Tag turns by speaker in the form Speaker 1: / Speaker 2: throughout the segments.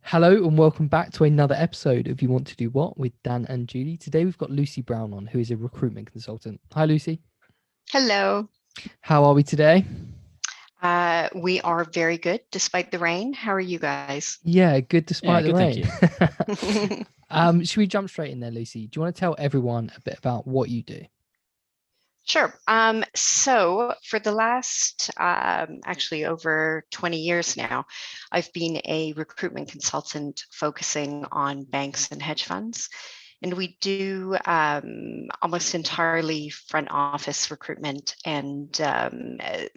Speaker 1: Hello and welcome back to another episode of You Want to Do What with Dan and Julie. Today we've got Lucy Brown on, who is a recruitment consultant. Hi, Lucy.
Speaker 2: Hello.
Speaker 1: How are we today?
Speaker 2: We are very good despite the rain. How are you guys?
Speaker 1: Yeah, good
Speaker 3: Yeah,
Speaker 1: despite the
Speaker 3: good, thank
Speaker 1: rain.
Speaker 3: you.
Speaker 1: Should we jump straight in there, Lucy? Do you want to tell everyone a bit about what you do?
Speaker 2: Sure. So for the last actually over 20 years now, I've been a recruitment consultant focusing on banks and hedge funds. And we do almost entirely front office recruitment and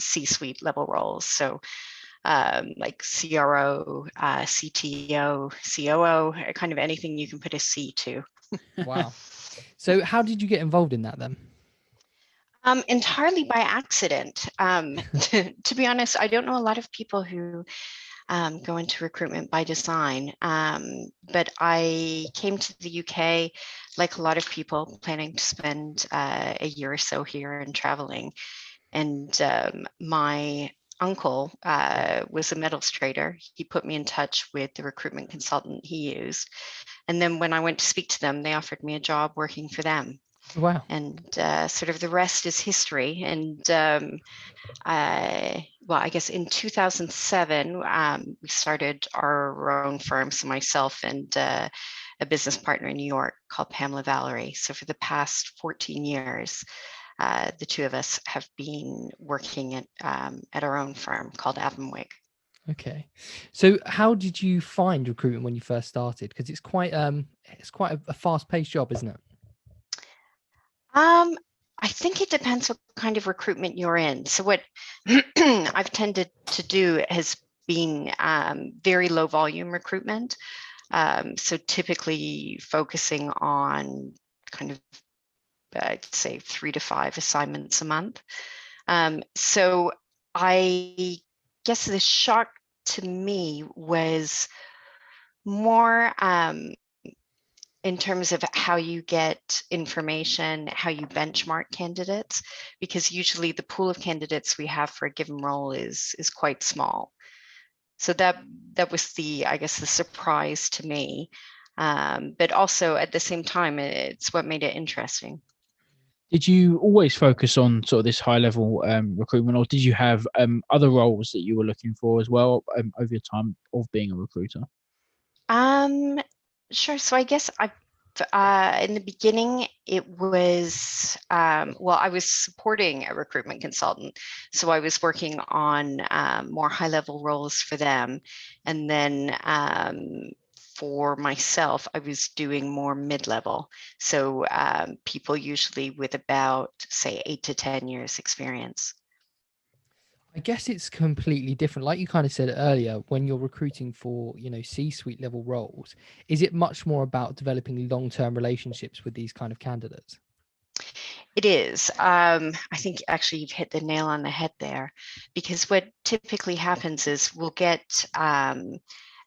Speaker 2: C-suite level roles. So like CRO, CTO, COO, kind of anything you can put a C to.
Speaker 1: Wow. So how did you get involved in that then?
Speaker 2: Entirely by accident. To be honest, I don't know a lot of people who go into recruitment by design, but I came to the UK, like a lot of people, planning to spend a year or so here and traveling. And my uncle was a metals trader. He put me in touch with the recruitment consultant he used. And then when I went to speak to them, they offered me a job working for them.
Speaker 1: Wow.
Speaker 2: And sort of the rest is history. And I guess in 2007, we started our own firm. So myself and a business partner in New York called Pamela Valerie. So for the past 14 years, the two of us have been working at our own firm called Avonwig.
Speaker 1: Okay. So how did you find recruitment when you first started? Because it's quite a fast-paced job, isn't it?
Speaker 2: I think it depends what kind of recruitment you're in. So what I've tended to do has been very low volume recruitment. So typically focusing on kind of, I'd say 3 to 5 assignments a month. So I guess the shock to me was more in terms of how you get information, how you benchmark candidates, because usually the pool of candidates we have for a given role is quite small. So that was I guess the surprise to me, but also at the same time, it's what made it interesting.
Speaker 3: Did you always focus on sort of this high level recruitment, or did you have other roles that you were looking for as well over your time of being a recruiter?
Speaker 2: Sure. So I guess in the beginning, it was, I was supporting a recruitment consultant. So I was working on more high level roles for them. And then for myself, I was doing more mid level. So people usually with about, say, 8 to 10 years experience.
Speaker 1: I guess it's completely different. Like you kind of said earlier, when you're recruiting for, C-suite level roles, is it much more about developing long-term relationships with these kind of candidates?
Speaker 2: It is. I think actually you've hit the nail on the head there, because what typically happens is we'll get a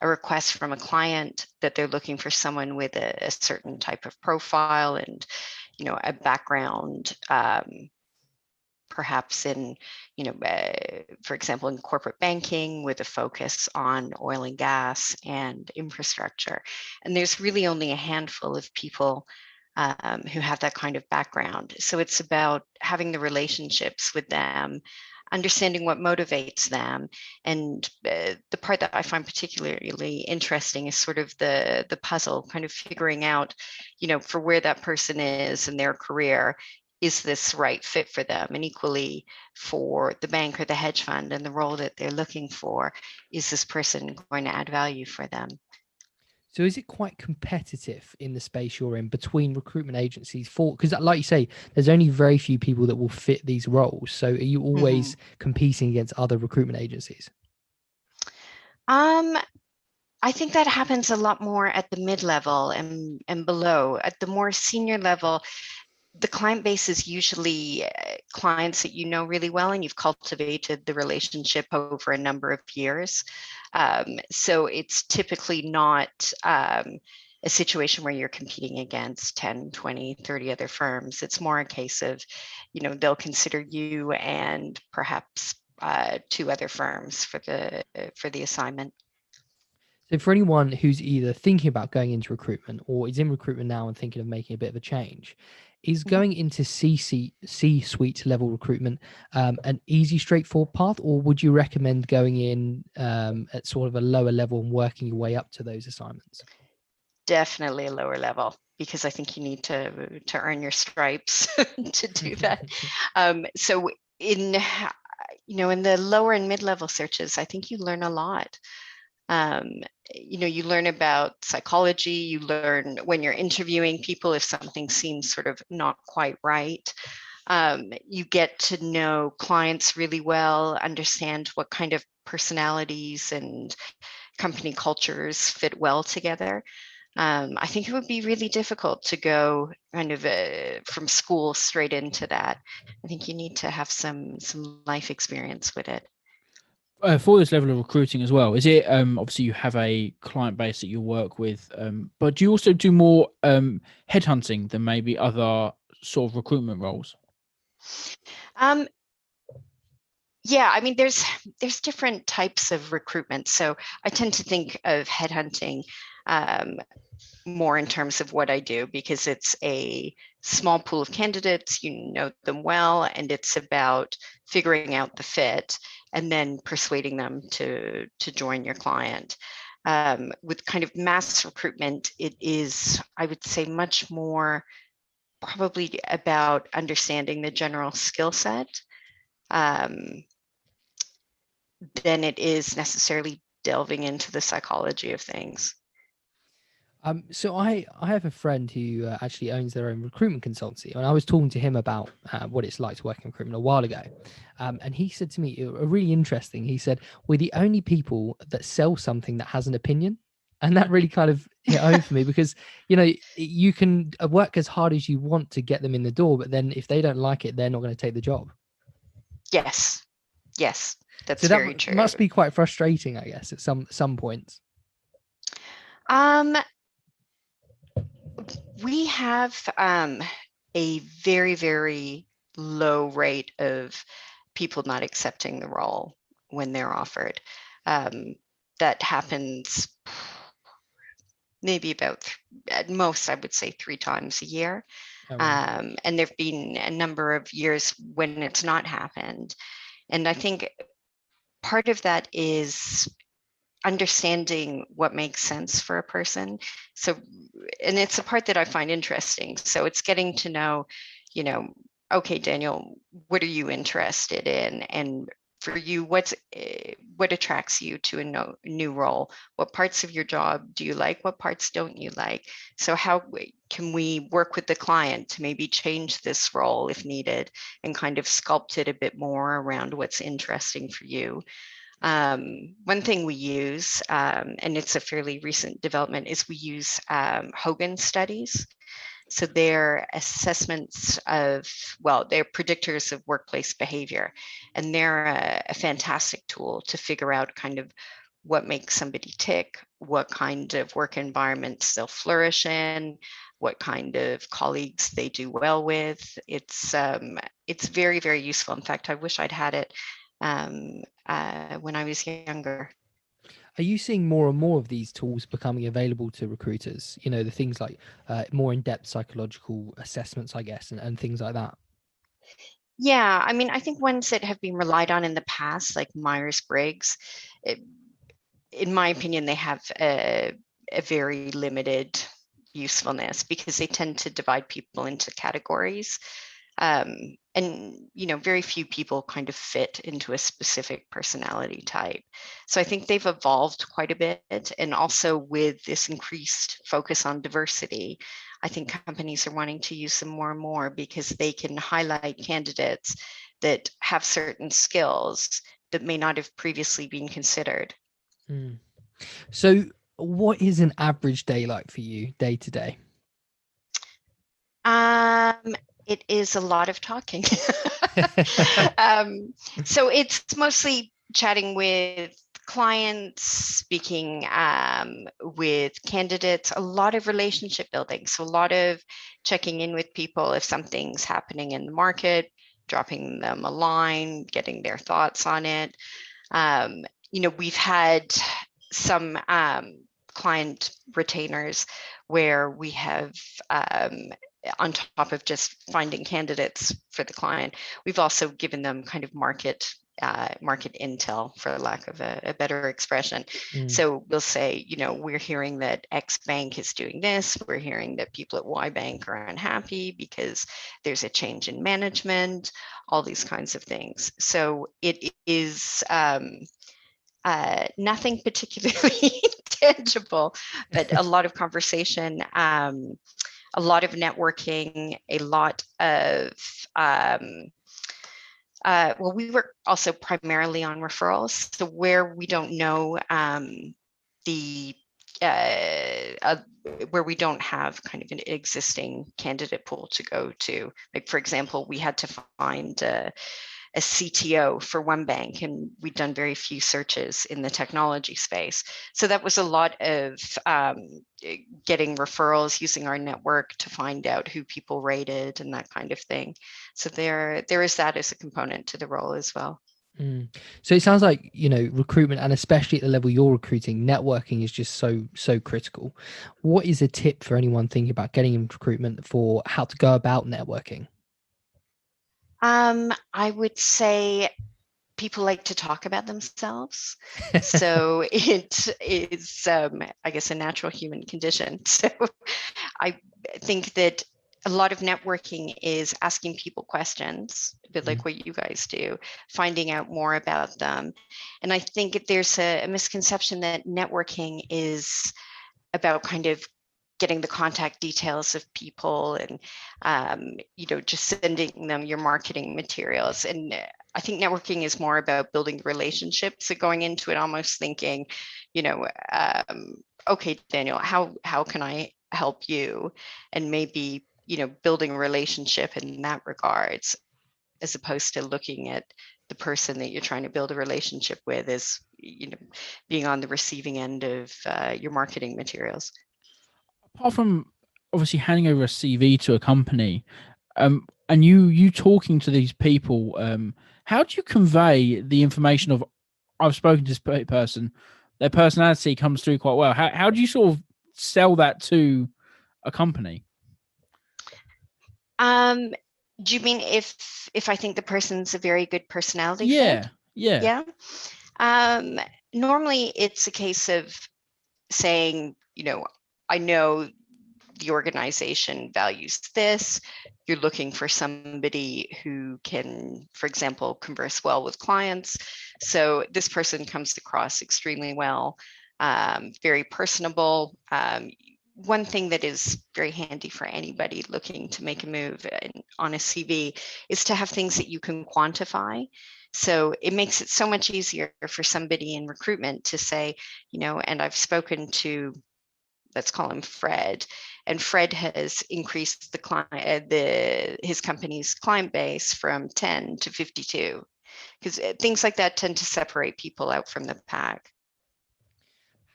Speaker 2: request from a client that they're looking for someone with a certain type of profile and, a background, perhaps in, for example, in corporate banking with a focus on oil and gas and infrastructure. And there's really only a handful of people who have that kind of background. So it's about having the relationships with them, understanding what motivates them. And the part that I find particularly interesting is sort of the puzzle, kind of figuring out, for where that person is in their career, is this right fit for them? And equally for the bank or the hedge fund and the role that they're looking for, is this person going to add value for them?
Speaker 1: So is it quite competitive in the space you're in between recruitment agencies for, because like you say, there's only very few people that will fit these roles. So are you always competing against other recruitment agencies?
Speaker 2: Um, I think that happens a lot more at the mid-level and below. At the more senior level, the client base is usually clients that you know really well and you've cultivated the relationship over a number of years. So it's typically not a situation where you're competing against 10, 20, 30 other firms. It's more a case of, they'll consider you and perhaps 2 other firms for the assignment.
Speaker 1: So for anyone who's either thinking about going into recruitment or is in recruitment now and thinking of making a bit of a change, is
Speaker 2: Mhm.
Speaker 1: going into C-suite level recruitment an easy, straightforward path, or would you recommend going in at sort of a lower level and working your way up to those assignments?
Speaker 2: Definitely a lower level, because I think you need to earn your stripes to do that. So in in the lower and mid-level searches, I think you learn a lot. Um, you learn about psychology. You learn when you're interviewing people if something seems sort of not quite right. You get to know clients really well, understand what kind of personalities and company cultures fit well together. I think it would be really difficult to go kind of from school straight into that. I think you need to have some life experience with it.
Speaker 3: For this level of recruiting as well, is it obviously you have a client base that you work with, but do you also do more headhunting than maybe other sort of recruitment roles?
Speaker 2: Um, yeah, I mean, there's different types of recruitment. So I tend to think of headhunting um, more in terms of what I do, because it's a small pool of candidates, you know them well, and it's about figuring out the fit and then persuading them to join your client. With kind of mass recruitment, it is, I would say, much more probably about understanding the general skill set um, than it is necessarily delving into the psychology of things.
Speaker 1: So I have a friend who actually owns their own recruitment consultancy, and I was talking to him about what it's like to work in recruitment a while ago, and he said to me, really interesting. He said, "We're the only people that sell something that has an opinion," and that really kind of hit home for me, because you can work as hard as you want to get them in the door, but then if they don't like it, they're not going to take the job.
Speaker 2: Yes, yes,
Speaker 1: So
Speaker 2: that's
Speaker 1: that
Speaker 2: very true.
Speaker 1: must be quite frustrating, I guess, at some points.
Speaker 2: Um, we have a very, very low rate of people not accepting the role when they're offered. Um, that happens maybe about, at most, I would say 3 times a year.
Speaker 1: Oh, wow.
Speaker 2: And there have been a number of years when it's not happened. And I think part of that is understanding what makes sense for a person. So, and it's the part that I find interesting. So it's getting to know, you know, okay, Daniel, what are you interested in? And for you, what attracts you to a new role? What parts of your job do you like? What parts don't you like? So how can we work with the client to maybe change this role if needed, and kind of sculpt it a bit more around what's interesting for you? One thing we use, and it's a fairly recent development, is we use Hogan studies. So they're assessments of, well, they're predictors of workplace behavior. And they're a fantastic tool to figure out kind of what makes somebody tick, what kind of work environments they'll flourish in, what kind of colleagues they do well with. It's very, very useful. In fact, I wish I'd had it when I was younger.
Speaker 1: Are you seeing more and more of these tools becoming available to recruiters? The things like more in-depth psychological assessments, I guess, and things like that.
Speaker 2: Yeah, I mean, I think ones that have been relied on in the past, like Myers-Briggs, in my opinion, they have a very limited usefulness, because they tend to divide people into categories. And very few people kind of fit into a specific personality type. So I think they've evolved quite a bit. And also with this increased focus on diversity, I think companies are wanting to use them more and more, because they can highlight candidates that have certain skills that may not have previously been considered.
Speaker 1: Mm. So what is an average day like for you, day to day?
Speaker 2: It is a lot of talking. So it's mostly chatting with clients, speaking with candidates, a lot of relationship building. So a lot of checking in with people if something's happening in the market, dropping them a line, getting their thoughts on it. We've had some client retainers where we have, on top of just finding candidates for the client, we've also given them kind of market intel, for lack of a better expression. So we'll say, we're hearing that X bank is doing this. We're hearing that people at Y bank are unhappy because there's a change in management, all these kinds of things. So it is nothing particularly tangible, but a lot of conversation, a lot of networking, a lot of well, we work also primarily on referrals. So where we don't know where we don't have kind of an existing candidate pool to go to. Like, for example, we had to find a CTO for one bank, and we'd done very few searches in the technology space. So that was a lot of getting referrals, using our network to find out who people rated and that kind of thing. So there is that as a component to the role as well.
Speaker 1: So it sounds like, recruitment, and especially at the level you're recruiting, networking is just so critical. What is a tip for anyone thinking about getting into recruitment for how to go about networking?
Speaker 2: I would say people like to talk about themselves. So it is, I guess, a natural human condition. So I think that a lot of networking is asking people questions, a bit like what you guys do, finding out more about them. And I think there's a misconception that networking is about kind of getting the contact details of people and, just sending them your marketing materials. And I think networking is more about building relationships. So going into it almost thinking, okay, Daniel, how can I help you? And maybe, building a relationship in that regards, as opposed to looking at the person that you're trying to build a relationship with as, being on the receiving end of your marketing materials.
Speaker 3: Apart from obviously handing over a CV to a company, and you talking to these people, how do you convey the information of, I've spoken to this person, their personality comes through quite well? How do you sort of sell that to a company?
Speaker 2: Do you mean if I think the person's a very good personality fit?
Speaker 3: Yeah.
Speaker 2: Normally it's a case of saying, I know the organization values this. You're looking for somebody who can, for example, converse well with clients. So this person comes across extremely well, very personable. One thing that is very handy for anybody looking to make a move on a CV is to have things that you can quantify. So it makes it so much easier for somebody in recruitment to say, and I've spoken to, let's call him Fred, and Fred has increased his company's client base from 10 to 52, because things like that tend to separate people out from the pack.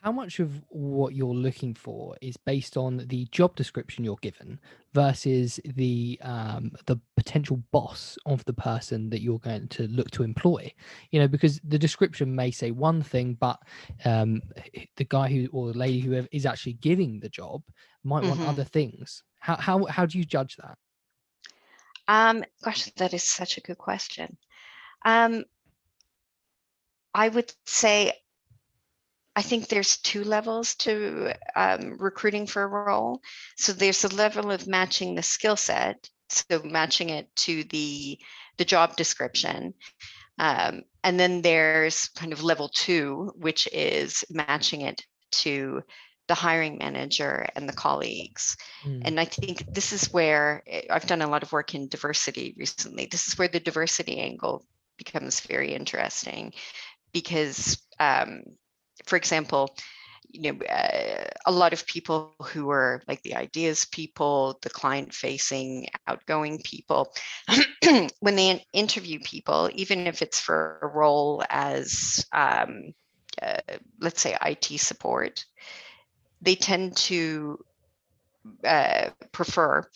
Speaker 1: How much of what you're looking for is based on the job description you're given versus the potential boss of the person that you're going to look to employ? Because the description may say one thing, but the guy or the lady who is actually giving the job might want other things. How do you judge that?
Speaker 2: Gosh, that is such a good question. I would say, I think there's two levels to recruiting for a role. So there's a level of matching the skill set, so matching it to the job description. And then there's kind of level two, which is matching it to the hiring manager and the colleagues. And I think this is where I've done a lot of work in diversity recently. This is where the diversity angle becomes very interesting, because for example, a lot of people who are like the ideas people, the client facing, outgoing people, when they interview people, even if it's for a role as, let's say, IT support, they tend to prefer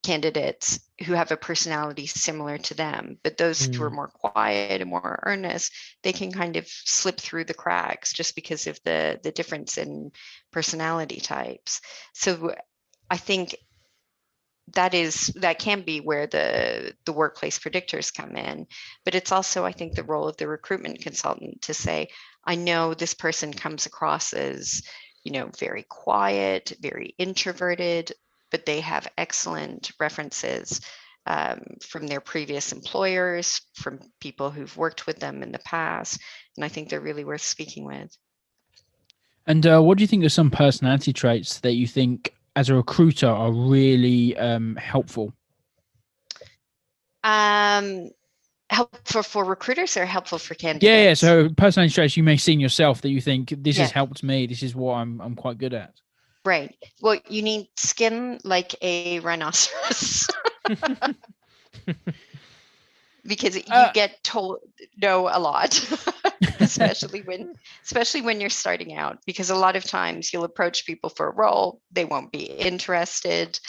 Speaker 2: candidates who have a personality similar to them, but those who are more quiet and more earnest, they can kind of slip through the cracks just because of the difference in personality types. So I think that can be where the workplace predictors come in, but it's also, I think, the role of the recruitment consultant to say, I know this person comes across as, very quiet, very introverted, but they have excellent references from their previous employers, from people who've worked with them in the past, and I think they're really worth speaking with.
Speaker 3: And what do you think are some personality traits that you think as a recruiter are really helpful?
Speaker 2: Helpful for recruiters or helpful for candidates?
Speaker 3: Yeah. So personality traits you may see in yourself that you think this has
Speaker 2: Yeah.
Speaker 3: helped me. This is what I'm quite good at.
Speaker 2: Right. Well, you need skin like a rhinoceros. Because you get told no a lot, especially when you're starting out, because a lot of times you'll approach people for a role, they won't be interested.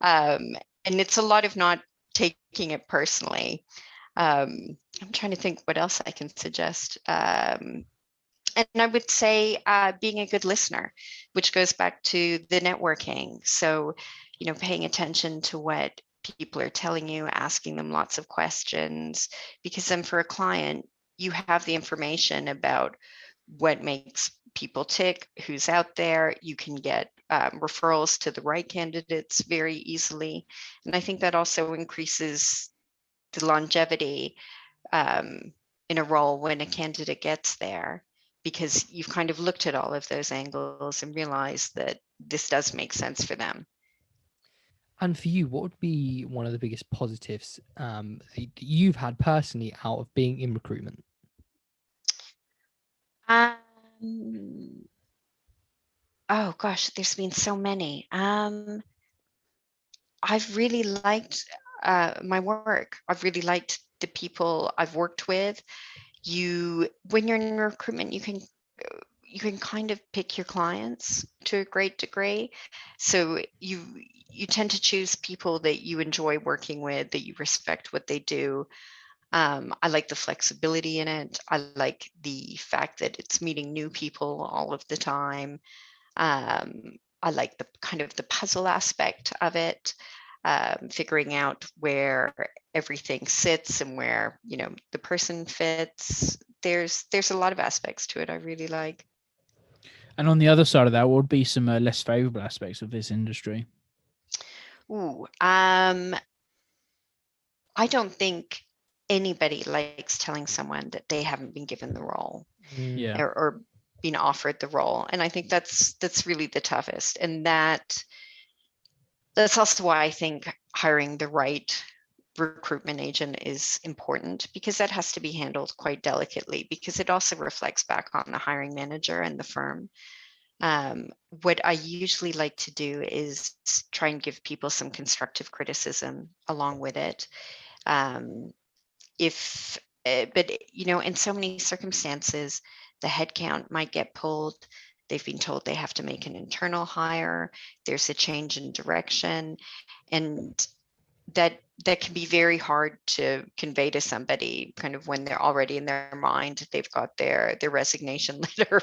Speaker 2: And it's a lot of not taking it personally. I'm trying to think what else I can suggest. And I would say being a good listener, which goes back to the networking. So, paying attention to what people are telling you, asking them lots of questions, because then for a client, you have the information about what makes people tick, who's out there. You can get referrals to the right candidates very easily. And I think that also increases the longevity in a role when a candidate gets there, because you've kind of looked at all of those angles and realized that this does make sense for them.
Speaker 1: And for you, what would be one of the biggest positives that you've had personally out of being in recruitment?
Speaker 2: Oh gosh, there's been so many. I've really liked my work. I've really liked the people I've worked with. When you're in recruitment, you can kind of pick your clients to a great degree. So you tend to choose people that you enjoy working with, that you respect what they do. I like the flexibility in it. I like the fact that it's meeting new people all of the time. I like the kind of the puzzle aspect of it, figuring out where everything sits and where the person fits. There's a lot of aspects to it I really like.
Speaker 3: And on the other side of that, what would be some less favorable aspects of this industry?
Speaker 2: I don't think anybody likes telling someone that they haven't been given the role
Speaker 3: Yeah.
Speaker 2: or been offered the role. And I think that's really the toughest. And that's also why I think hiring the right recruitment agent is important, because that has to be handled quite delicately, because it also reflects back on the hiring manager and the firm. What I usually like to do is try and give people some constructive criticism along with it. But in so many circumstances, the headcount might get pulled. They've been told they have to make an internal hire. There's a change in direction, and that can be very hard to convey to somebody kind of when they're already in their mind, they've got their resignation letter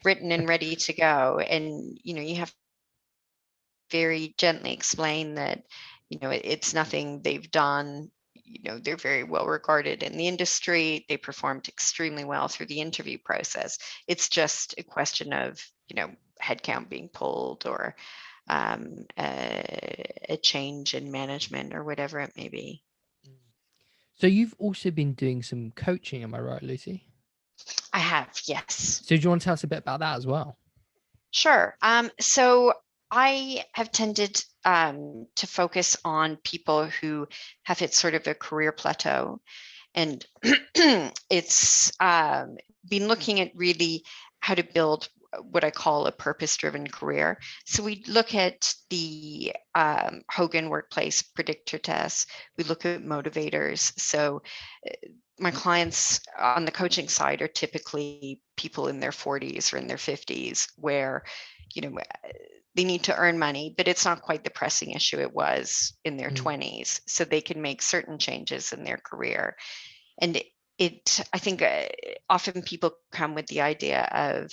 Speaker 2: written and ready to go. And you have to very gently explain that it's nothing they've done. They're very well regarded in the industry. They performed extremely well through the interview process. It's just a question of headcount being pulled, or a change in management, or whatever it may be.
Speaker 1: So you've also been doing some coaching, am I right, Lucy?
Speaker 2: I have, yes.
Speaker 1: So do you want to tell us a bit about that as well?
Speaker 2: Sure. So I have tended to focus on people who have hit sort of a career plateau, and it's been looking at really how to build what I call a purpose-driven career. So we look at the Hogan Workplace Predictor Test. We look at motivators. So my clients on the coaching side are typically people in their 40s or in their 50s, where they need to earn money, but it's not quite the pressing issue it was in their 20s. So they can make certain changes in their career. And I think often people come with the idea of,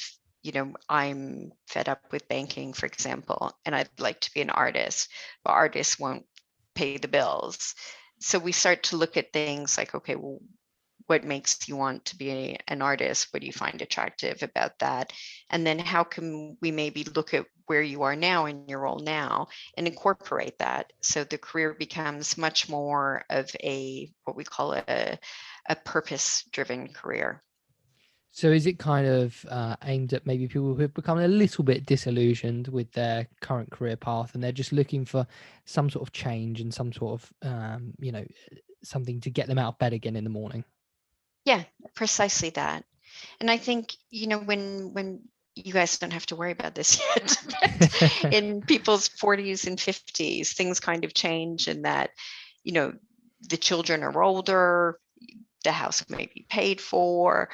Speaker 2: I'm fed up with banking, for example, and I'd like to be an artist, but artists won't pay the bills. So we start to look at things like, okay, well, what makes you want to be an artist? What do you find attractive about that? And then how can we maybe look at where you are now in your role now and incorporate that, so the career becomes much more of what we call a purpose-driven career.
Speaker 1: So is it kind of aimed at maybe people who have become a little bit disillusioned with their current career path, and they're just looking for some sort of change and some sort of, something to get them out of bed again in the morning?
Speaker 2: Yeah, precisely that. And I think, when you guys don't have to worry about this yet, but in people's 40s and 50s, things kind of change, and that, the children are older, the house may be paid for,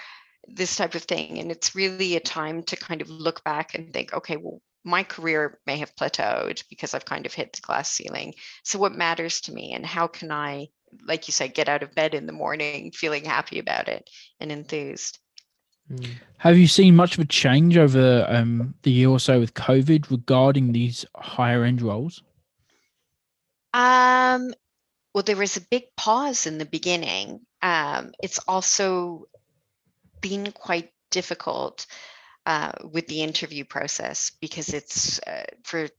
Speaker 2: this type of thing. And it's really a time to kind of look back and think, okay, well, my career may have plateaued because I've kind of hit the glass ceiling. So what matters to me, and how can I, like you said, get out of bed in the morning feeling happy about it and enthused?
Speaker 3: Have you seen much of a change over the year or so with COVID regarding these higher end roles?
Speaker 2: Well, there was a big pause in the beginning. It's also been quite difficult with the interview process, because it's for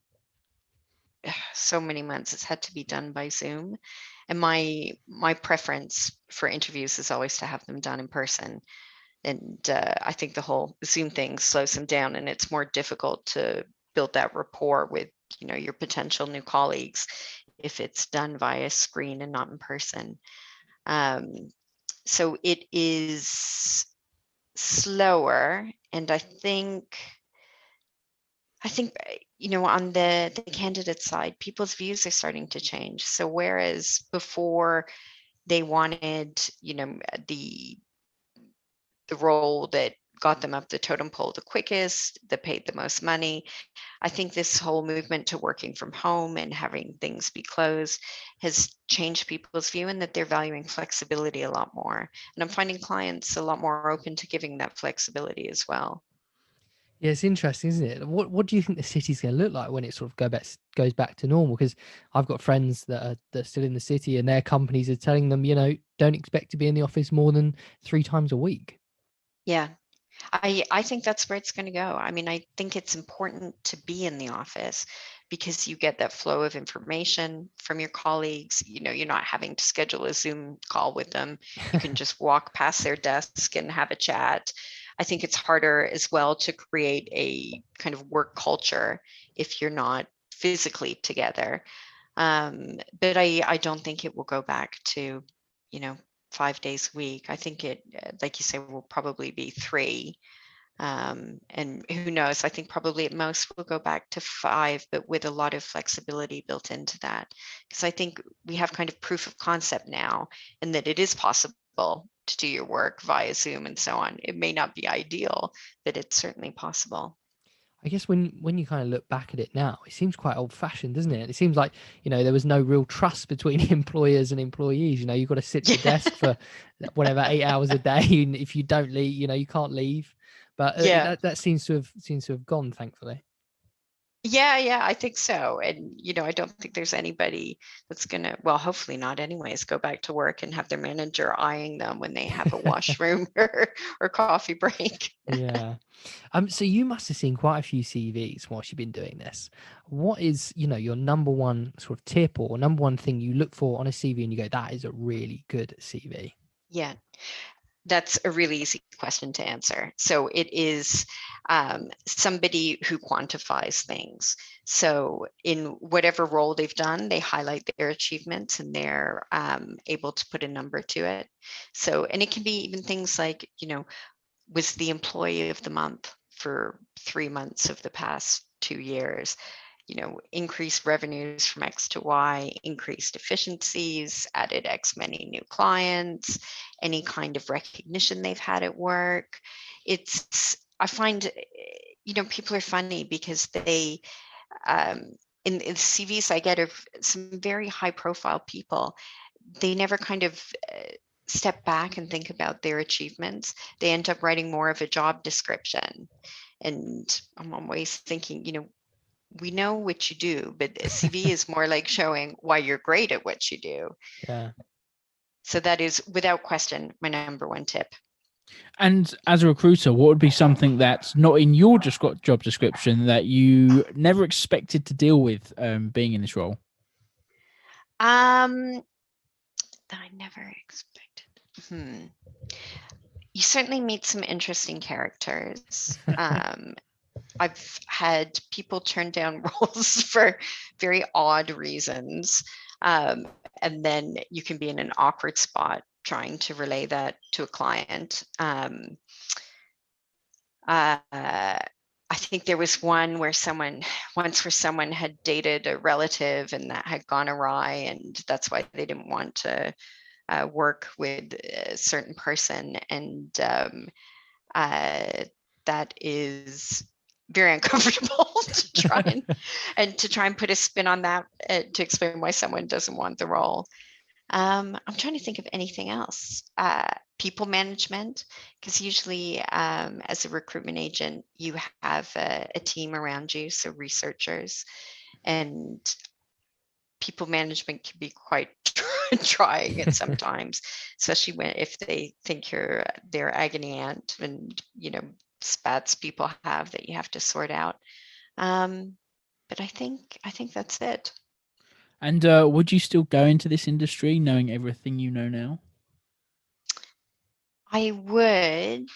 Speaker 2: so many months it's had to be done by Zoom, and my preference for interviews is always to have them done in person. And I think the whole Zoom thing slows them down, and it's more difficult to build that rapport with your potential new colleagues if it's done via screen and not in person. So it is slower, and I think on the candidate side, people's views are starting to change. So whereas before they wanted the role that got them up the totem pole the quickest, that paid the most money, I think this whole movement to working from home and having things be closed has changed people's view, and that they're valuing flexibility a lot more. And I'm finding clients a lot more open to giving that flexibility as well.
Speaker 1: Yeah, it's interesting, isn't it? What do you think the city's going to look like when it sort of goes back to normal? Because I've got friends that are still in the city, and their companies are telling them, don't expect to be in the office more than 3 times a week.
Speaker 2: Yeah, I think that's where it's going to go. I mean, I think it's important to be in the office because you get that flow of information from your colleagues. You're not having to schedule a Zoom call with them. You can just walk past their desk and have a chat. I think it's harder as well to create a kind of work culture if you're not physically together. But I don't think it will go back to, 5 days a week. I think it, like you say, will probably be 3. And who knows, I think probably at most we'll go back to 5, but with a lot of flexibility built into that. Because I think we have kind of proof of concept now, and that it is possible to do your work via Zoom and so on. It may not be ideal, but it's certainly possible.
Speaker 1: I guess when you kind of look back at it now, it seems quite old fashioned, doesn't it? It seems like, there was no real trust between employers and employees. You've got to sit at the desk for whatever 8 hours a day. And if you don't leave, you can't leave. But
Speaker 2: Yeah.
Speaker 1: that seems to have gone, thankfully.
Speaker 2: Yeah, I think so. And, I don't think there's anybody that's going to, well, hopefully not anyways, go back to work and have their manager eyeing them when they have a washroom or coffee break.
Speaker 1: Yeah. So you must have seen quite a few CVs whilst you've been doing this. What is, your number one sort of tip or number one thing you look for on a CV and you go, that is a really good CV?
Speaker 2: Yeah. That's a really easy question to answer. So it is somebody who quantifies things. So in whatever role they've done, they highlight their achievements, and they're able to put a number to it. So, and it can be even things like, was the employee of the month for 3 months of the past 2 years, increased revenues from X to Y, increased efficiencies, added X many new clients, any kind of recognition they've had at work. I find, people are funny because they in the CVs I get of some very high profile people, they never kind of step back and think about their achievements. They end up writing more of a job description. And I'm always thinking, we know what you do, but a CV is more like showing why you're great at what you do.
Speaker 1: Yeah.
Speaker 2: So that is without question my number one tip.
Speaker 3: And as a recruiter, what would be something that's not in your job description that you never expected to deal with being in this role?
Speaker 2: That I never expected. You certainly meet some interesting characters. I've had people turn down roles for very odd reasons. And then you can be in an awkward spot trying to relay that to a client. I think there was one where someone had dated a relative and that had gone awry, and that's why they didn't want to work with a certain person. And that is very uncomfortable to try and to try and put a spin on that to explain why someone doesn't want the role. I'm trying to think of anything else. People management, because usually as a recruitment agent, you have a team around you, so researchers, and people management can be quite trying at sometimes, especially if they think you're their agony aunt, and spats people have that you have to sort out. But I think that's it.
Speaker 3: And would you still go into this industry knowing everything you know now?
Speaker 2: I would,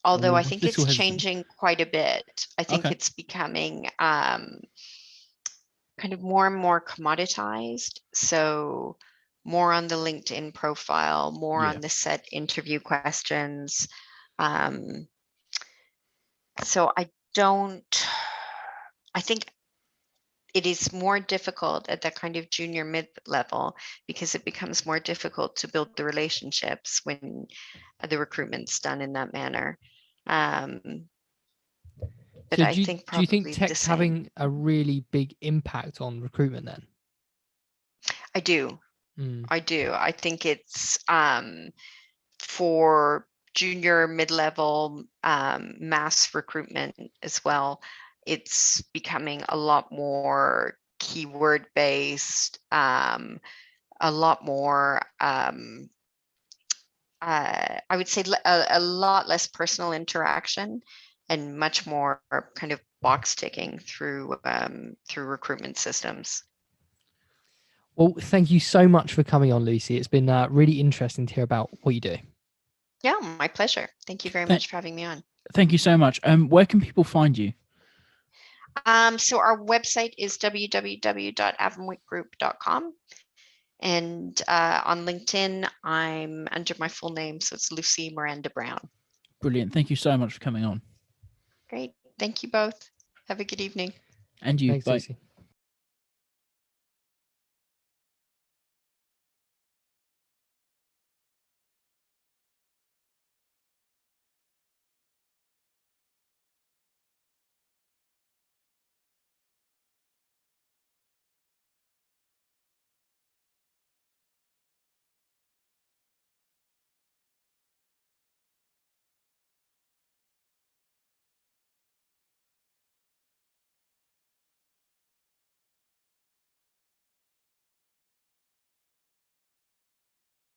Speaker 2: although I think it's
Speaker 3: Little
Speaker 2: changing quite a bit. I think
Speaker 3: Okay.
Speaker 2: it's becoming kind of more and more commoditized. So more on the LinkedIn profile, more
Speaker 3: Yeah.
Speaker 2: on the set interview questions. So I think it is more difficult at that kind of junior mid-level, because it becomes more difficult to build the relationships when the recruitment's done in that manner. But
Speaker 1: So
Speaker 2: I
Speaker 1: do
Speaker 2: think
Speaker 1: you think
Speaker 2: probably the
Speaker 1: tech's
Speaker 2: same.
Speaker 1: having a really big impact on recruitment then?
Speaker 2: I do.
Speaker 1: Mm.
Speaker 2: I do. I think it's for junior, mid-level, mass recruitment as well. It's becoming a lot more keyword based, a lot more, I would say a lot less personal interaction, and much more kind of box ticking through recruitment systems.
Speaker 1: Well, thank you so much for coming on, Lucy. It's been really interesting to hear about what you do.
Speaker 2: Yeah, my pleasure. Thank you very much for having me on.
Speaker 3: Thank you so much. Where can people find you?
Speaker 2: So our website is www.avonwickgroup.com. And on LinkedIn, I'm under my full name, so it's Lucy Miranda Brown.
Speaker 3: Brilliant. Thank you so much for coming on.
Speaker 2: Great. Thank you both. Have a good evening.
Speaker 3: And you.
Speaker 1: Thanks,
Speaker 3: Bye.
Speaker 1: Lucy.